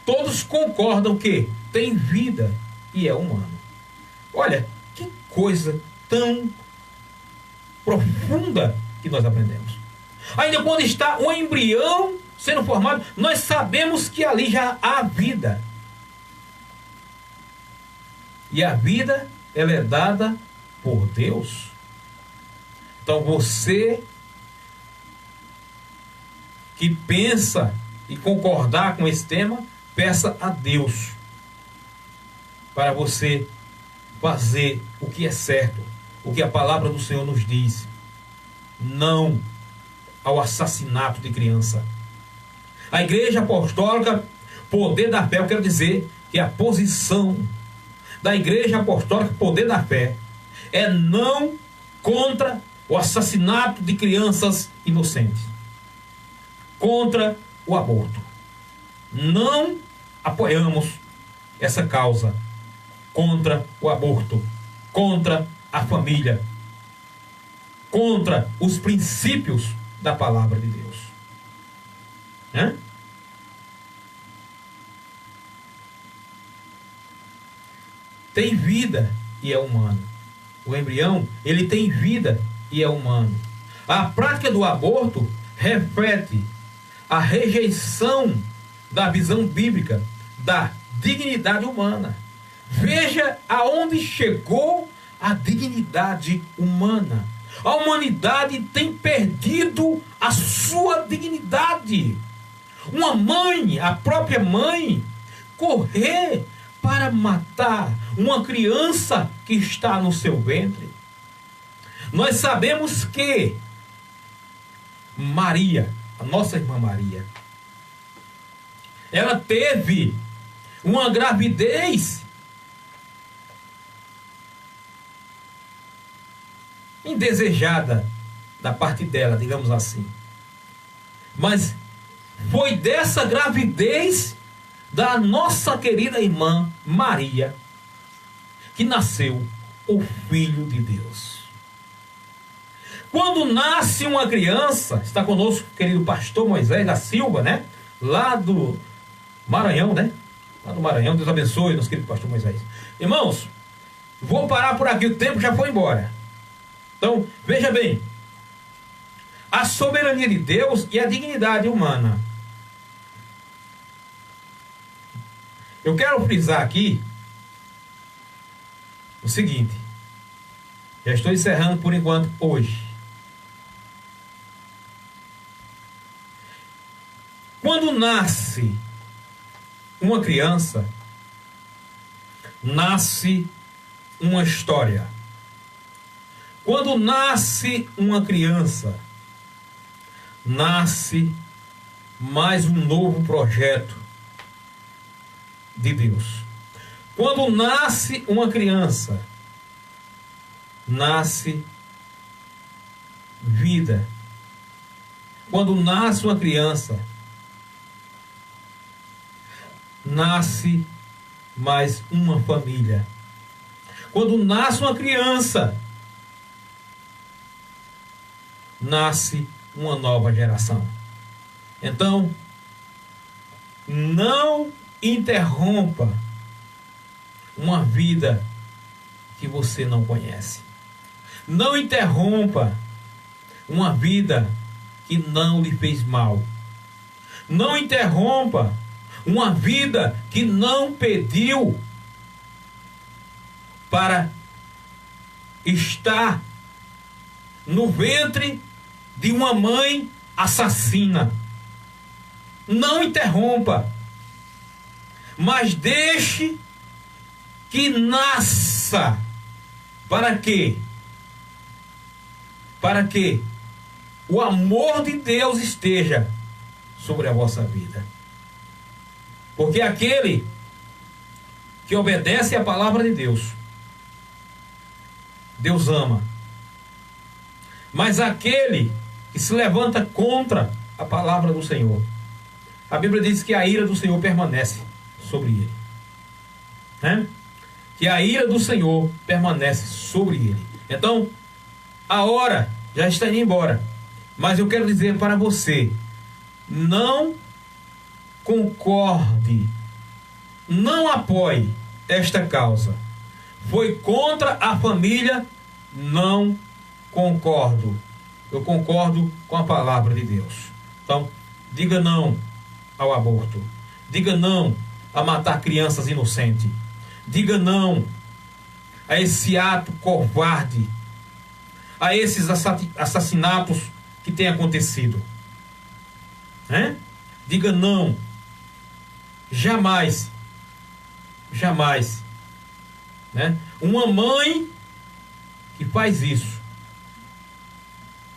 todos concordam que tem vida e é humano. Olha, que coisa tão profunda que nós aprendemos. Ainda quando está um embrião sendo formado, nós sabemos que ali já há vida. E a vida, ela é dada por Deus. Então você que pensa e concordar com esse tema, peça a Deus para você fazer o que é certo, o que a palavra do Senhor nos diz. Não ao assassinato de criança. A Igreja Apostólica, poder da fé, eu quero dizer que a posição da Igreja Apostólica, poder da fé, é não contra o assassinato de crianças inocentes, contra o aborto. Não apoiamos essa causa contra o aborto, contra a família, contra os princípios da palavra de Deus. Né? Tem vida e é humano. O embrião, ele tem vida e é humano. A prática do aborto reflete a rejeição da visão bíblica da dignidade humana. Veja aonde chegou a dignidade humana. A humanidade tem perdido a sua dignidade. Uma mãe, a própria mãe, correr para matar uma criança que está no seu ventre. Nós sabemos que Maria, a nossa irmã Maria, ela teve uma gravidez indesejada da parte dela, digamos assim. Mas foi dessa gravidez da nossa querida irmã Maria que nasceu o Filho de Deus. Quando nasce uma criança, está conosco o querido pastor Moisés da Silva, né? Lá do Maranhão, né? Lá do Maranhão, Deus abençoe, nosso querido pastor Moisés. Irmãos, vou parar por aqui, o tempo já foi embora. Então, veja bem, a soberania de Deus e a dignidade humana. Eu quero frisar aqui o seguinte, já estou encerrando por enquanto hoje. Quando nasce uma criança, nasce uma história. Quando nasce uma criança, nasce mais um novo projeto de Deus. Quando nasce uma criança, nasce vida. Quando nasce uma criança, nasce mais uma família. Quando nasce uma criança, nasce uma nova geração. Então, não interrompa uma vida que você não conhece. Não interrompa uma vida que não lhe fez mal. Não interrompa uma vida que não pediu para estar no ventre de uma mãe assassina. Não interrompa, mas deixe que nasça. Para quê? Para que o amor de Deus esteja sobre a vossa vida. Porque aquele que obedece à palavra de Deus, Deus ama. Mas aquele que se levanta contra a palavra do Senhor, a Bíblia diz que a ira do Senhor permanece sobre ele. Né? Que a ira do Senhor permanece sobre ele. Então, a hora já está indo embora. Mas eu quero dizer para você, não concorde, não apoie esta causa. Foi contra a família, não concordo. Eu concordo com a palavra de Deus. Então, diga não ao aborto. Diga não a matar crianças inocentes. Diga não a esse ato covarde, a esses assassinatos que têm acontecido. Diga não. Jamais, jamais, uma mãe que faz isso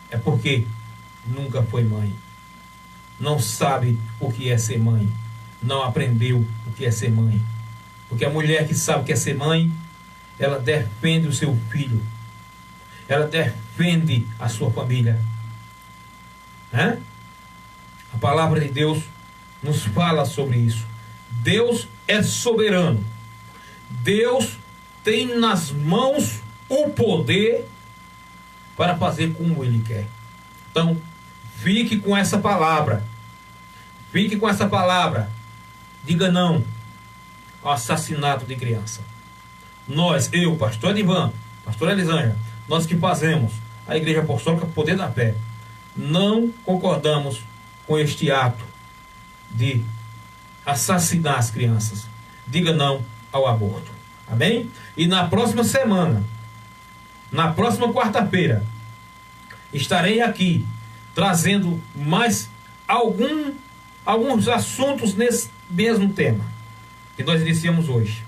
é porque nunca foi mãe, não sabe o que é ser mãe, não aprendeu o que é ser mãe. Porque a mulher que sabe o que é ser mãe, ela defende o seu filho, ela defende a sua família. A palavra de Deus nos fala sobre isso. Deus é soberano. Deus tem nas mãos o poder para fazer como Ele quer. Então, fique com essa palavra. Fique com essa palavra. Diga não ao assassinato de criança. Nós, eu, pastor Edivan, pastor Elisângela, nós que fazemos a Igreja Apostólica Poder da Fé, não concordamos com este ato de assassinar as crianças. Diga não ao aborto. Amém? E na próxima semana, na próxima quarta-feira, estarei aqui trazendo mais alguns assuntos nesse mesmo tema que nós iniciamos hoje,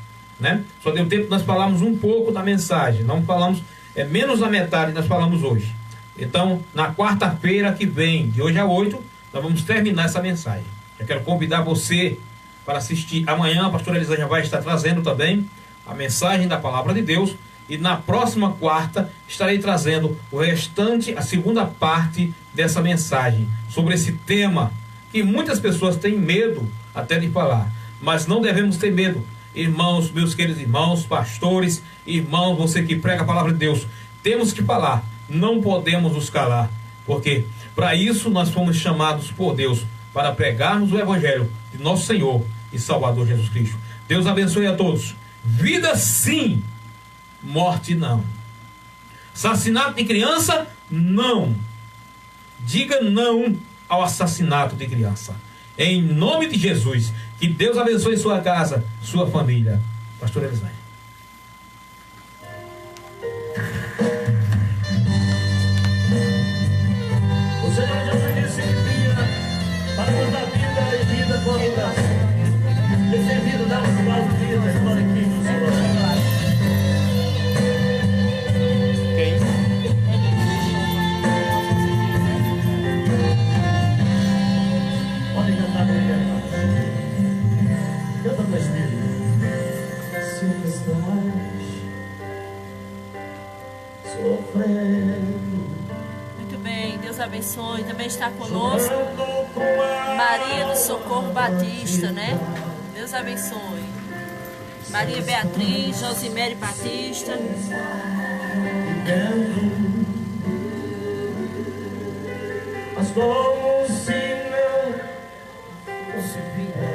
Só deu tempo de nós falarmos um pouco da mensagem, não falamos, menos da metade nós falamos hoje. Então, na quarta-feira que vem, de hoje a 8, nós vamos terminar essa mensagem. Eu quero convidar você para assistir. Amanhã a pastora Elisângela vai estar trazendo também a mensagem da palavra de Deus. E na próxima quarta estarei trazendo o restante, a segunda parte dessa mensagem, sobre esse tema que muitas pessoas têm medo até de falar. Mas não devemos ter medo. Irmãos, meus queridos irmãos, pastores, irmãos, você que prega a palavra de Deus, temos que falar, não podemos nos calar, porque para isso nós fomos chamados por Deus, para pregarmos o Evangelho de nosso Senhor e Salvador Jesus Cristo. Deus abençoe a todos. Vida sim, morte não. Assassinato de criança, não. Diga não ao assassinato de criança. Em nome de Jesus, que Deus abençoe sua casa, sua família. Pastor Elisângela. O Senhor Jesus disse que vinha para nos dar vida e vida com abundância. Esse vida dá uma palavra de vida, glória a Cristo, Senhor. Podem cantar comigo, irmãos. Canta no Espírito. Se estás sofrendo. Muito bem, Deus abençoe. Também está conosco Maria do Socorro Batista, Deus abençoe. Maria Beatriz, Josimere Batista. Mas como se não fosse vida,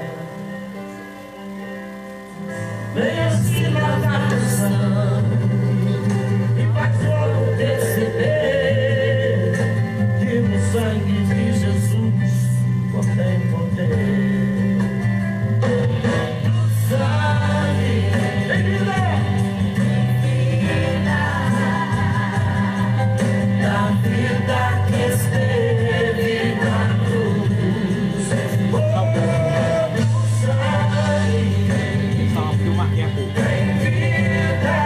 vem-se lavar o sangue e faz logo perceber que no sangue de Jesus contém poder. No sangue tem vida, da vida que esteve na cruz. No sangue Eu marquei a boca. tem vida.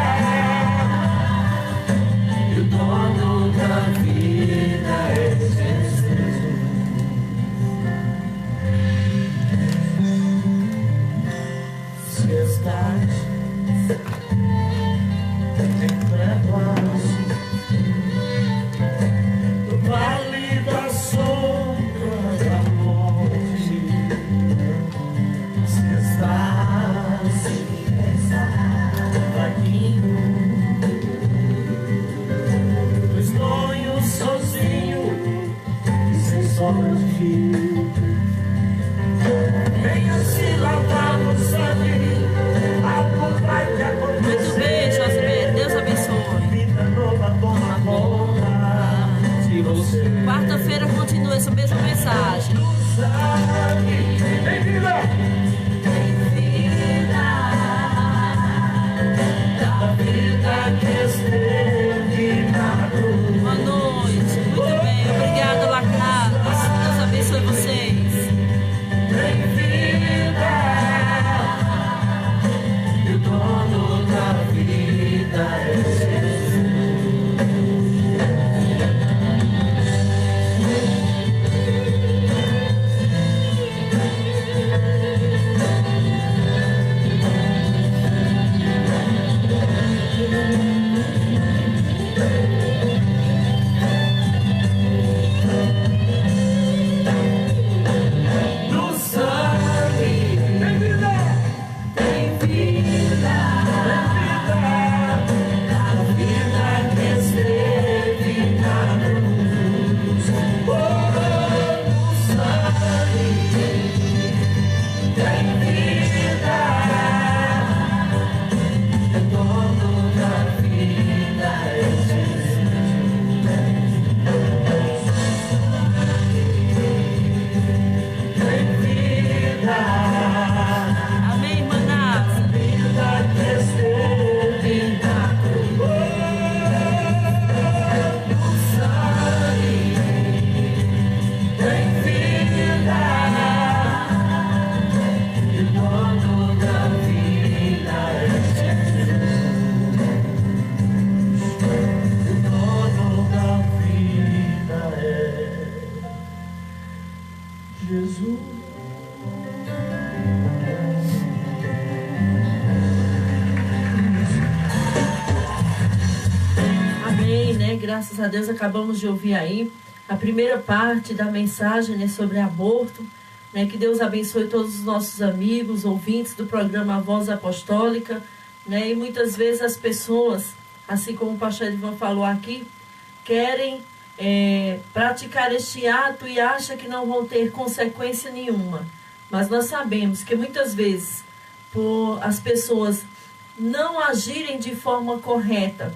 Graças a Deus acabamos de ouvir aí a primeira parte da mensagem, né, sobre aborto. Né, que Deus abençoe todos os nossos amigos, ouvintes do programa Voz Apostólica. Né, e muitas vezes as pessoas, assim como o pastor Edvan falou aqui, querem praticar este ato e acham que não vão ter consequência nenhuma. Mas nós sabemos que muitas vezes, por as pessoas não agirem de forma correta,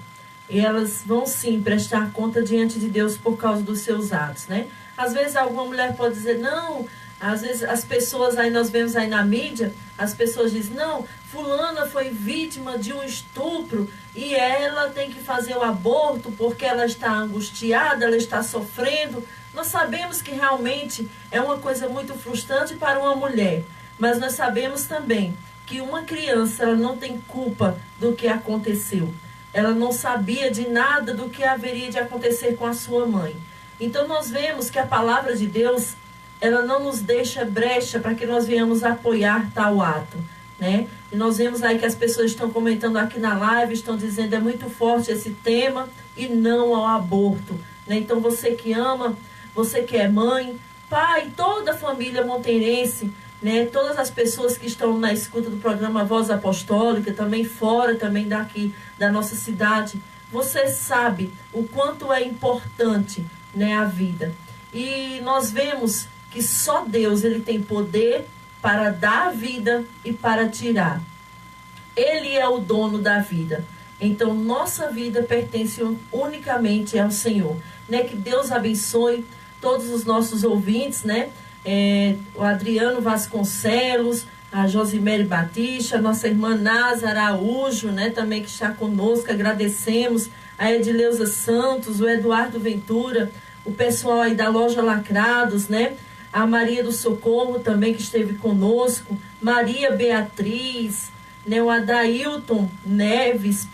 elas vão sim prestar conta diante de Deus por causa dos seus atos, né? Às vezes alguma mulher pode dizer, não, às vezes as pessoas aí, nós vemos aí na mídia, as pessoas dizem, não, fulana foi vítima de um estupro e ela tem que fazer o aborto porque ela está angustiada, ela está sofrendo. Nós sabemos que realmente é uma coisa muito frustrante para uma mulher, mas nós sabemos também que uma criança, ela não tem culpa do que aconteceu. Ela não sabia de nada do que haveria de acontecer com a sua mãe. Então nós vemos que a palavra de Deus, ela não nos deixa brecha para que nós venhamos apoiar tal ato, né? E nós vemos aí que as pessoas estão comentando aqui na live, estão dizendo é muito forte esse tema e não ao aborto, né? Então você que ama, você que é mãe, pai, toda a família monteirense, né? Todas as pessoas que estão na escuta do programa Voz Apostólica, também fora, também daqui da nossa cidade, você sabe o quanto é importante, né, a vida. E nós vemos que só Deus, ele tem poder para dar a vida e para tirar. Ele é o dono da vida. Então, nossa vida pertence unicamente ao Senhor. Né? Que Deus abençoe todos os nossos ouvintes, né? O Adriano Vasconcelos, a Josimere Batista, nossa irmã Nasa Araújo, né? Também que está conosco, agradecemos. A Edileuza Santos, o Eduardo Ventura, o pessoal aí da loja Lacrados, né? A Maria do Socorro também que esteve conosco, Maria Beatriz, né? O Adailton Neves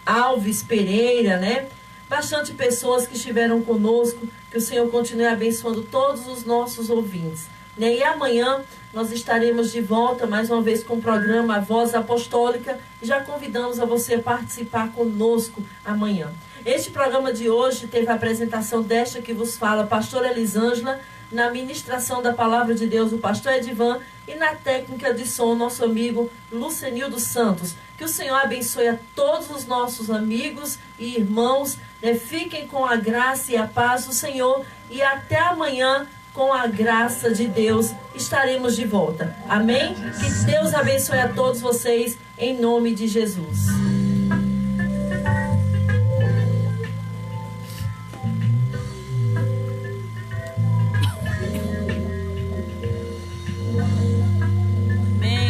Alves Pereira, né? Bastante pessoas que estiveram conosco, que o Senhor continue abençoando todos os nossos ouvintes. Né? E amanhã nós estaremos de volta mais uma vez com o programa A Voz Apostólica e já convidamos a você a participar conosco amanhã. Este programa de hoje teve a apresentação desta que vos fala, pastora Elisângela, na ministração da Palavra de Deus, o pastor Edvan, e na técnica de som, nosso amigo Lucenildo Santos. Que o Senhor abençoe a todos os nossos amigos e irmãos, né? Fiquem com a graça e a paz do Senhor e até amanhã, com a graça de Deus, estaremos de volta. Amém? Que Deus abençoe a todos vocês, em nome de Jesus.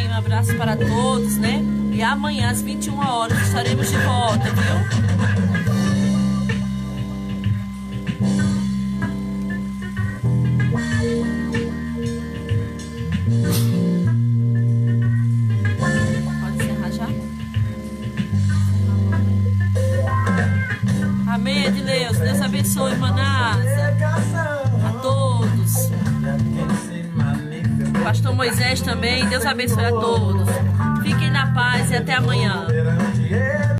Um abraço para todos, né? E amanhã às 21 horas estaremos de volta, viu? Pode encerrar já? Amém, Edileus. Deus abençoe, Manasa. A todos. Pastor Moisés também, Deus abençoe a todos. Fiquem na paz e até amanhã.